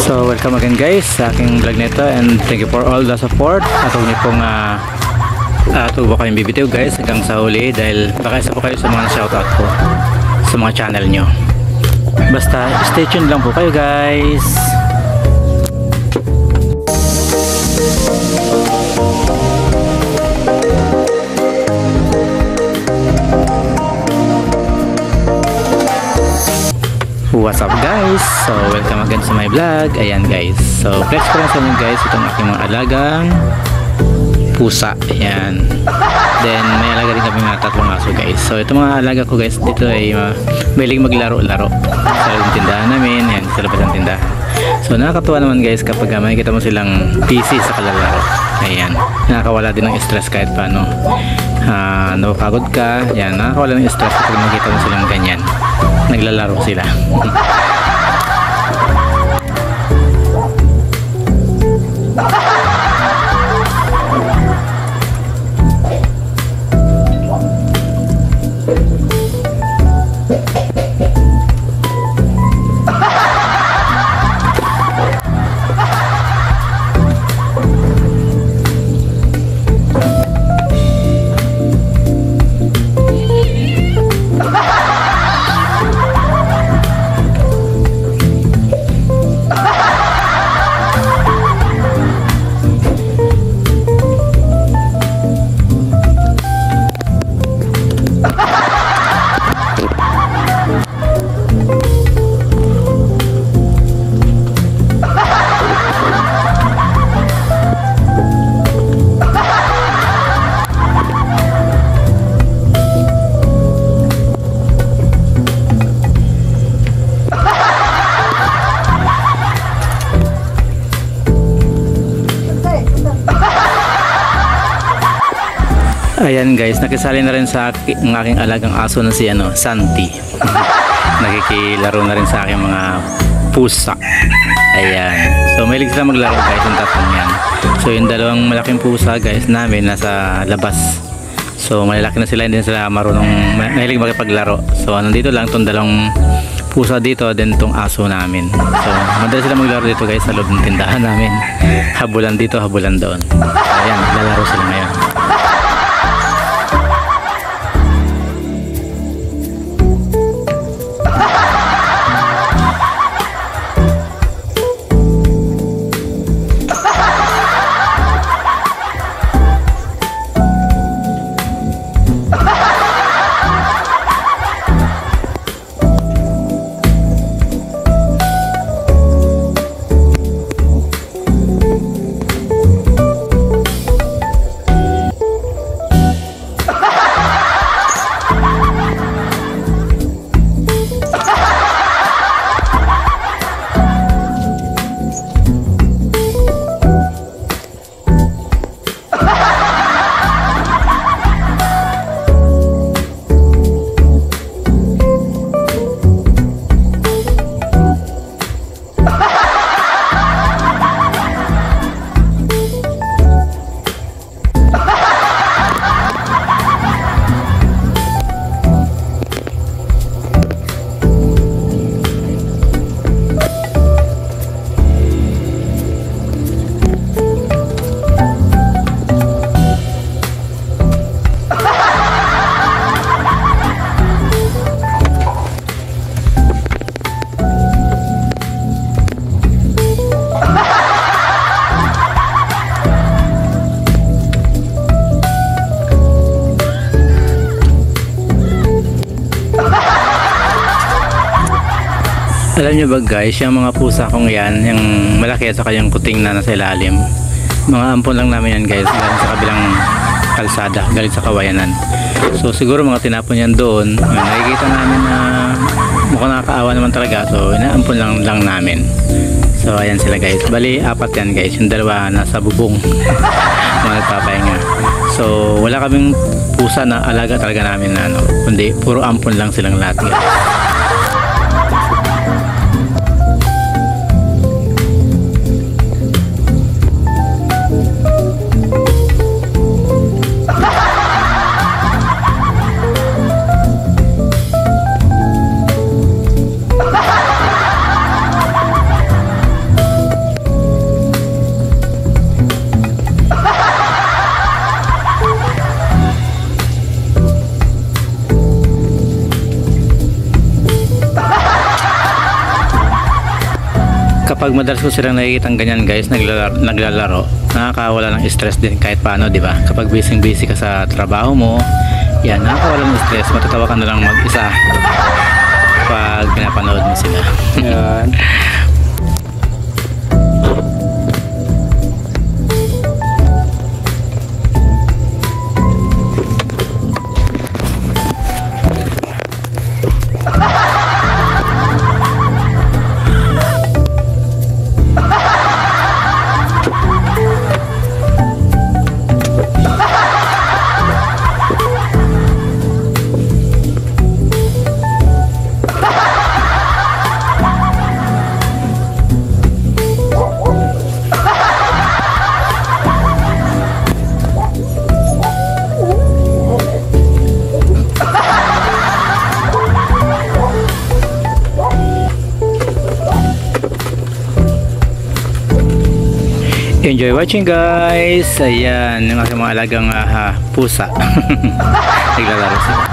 So welcome again guys sa aking vlog nito, and thank you for all the support. At huwag niyo pong tubo kayong bibitiw guys hanggang sa huli, dahil baka isa po kayo sa mga shoutout ko sa mga channel nyo. Basta stay tuned lang po kayo guys. What's up guys? So welcome again sa my vlog. Ayan guys, so flex ko lang sa inyo guys itong aking mga alagang pusa. Ayan, then may alaga din kami mga tatlong aso guys. So itong mga alaga ko guys dito ay mahilig maglaro-laro sa loob ng tindahan namin. Ayan, sa labas ng tindahan. So nakakatuwa naman guys kapag makikita mo silang busy sa kalalaro. Ayan, nakakawala din ng stress kahit paano. Napapagod ka. Ayan, nakakawala ng stress kapag makikita mo silang ganyan, naglalaro sila. Ayan guys, nakisali na rin sa aking alagang aso na si Santi. Nakikilaro na rin sa aking mga pusa. Ayan, so mahilig sila maglaro guys, yung tatlong yan. So yung dalawang malaking pusa guys namin nasa labas. So malalaki na sila, hindi na sila marunong, mahilig makipaglaro. So nandito lang itong dalawang pusa dito, then itong aso namin. So madali sila maglaro dito guys sa loob ng tindahan namin. Habulan dito, habulan doon. So ayan, lalaro sila ngayon. Alam nyo ba guys, yung mga pusa kong yan, yung malaki at saka yung kuting na nasa ilalim, mga ampon lang namin yan guys, galing sa kabilang kalsada, galing sa Kawayanan. So siguro mga tinapon yan doon. Nakikita namin na mukhang nakakaawa naman talaga, so inaampon lang namin. So ayan sila guys, bali apat yan guys, yung dalawa nasa bubong mga nagpapahinga. So wala kaming pusa na alaga talaga namin na kundi puro ampon lang silang lahat guys. pag madalas ko silang nakikita ganyan guys, naglalaro, nakakawala ng stress din kahit paano, di ba? Kapag busy ka sa trabaho mo, yan, nakakawala ng stress, matatawa ka na lang mag-isa pag pinapanood mo sila. Yan. Enjoy watching guys. Ayan yung aking mga alagang pusa. Naglalaro sila.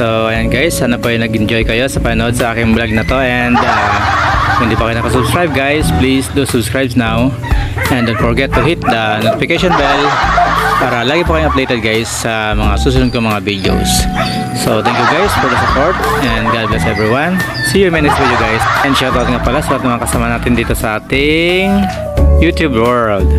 So ayan guys, sana po ay nag-enjoy kayo sa panood sa aking vlog na to. And kung hindi pa kayo nakasubscribe guys, please do subscribe now. And don't forget to hit the notification bell para lagi po kayong updated guys sa mga susunod kong mga videos. So thank you guys for the support and God bless everyone. See you in my next video guys. And shoutout nga pala sa mga kasama natin dito sa ating YouTube world.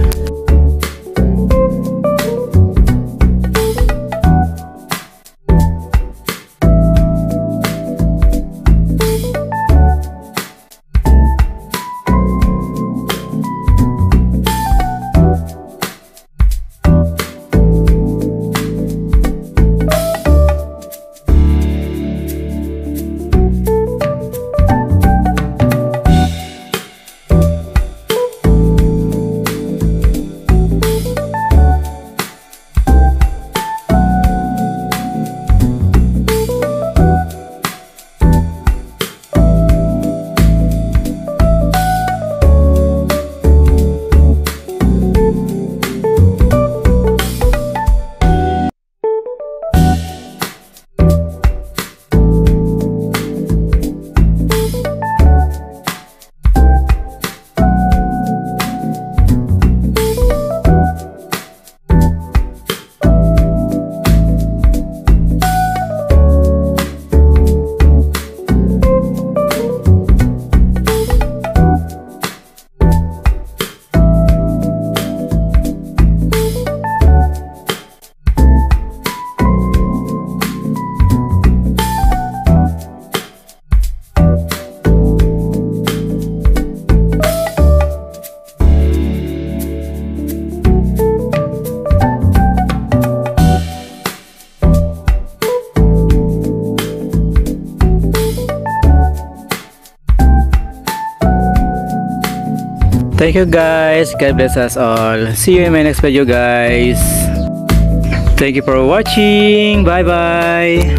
Thank you guys. God bless us all. See you in my next video guys. Thank you for watching. Bye bye.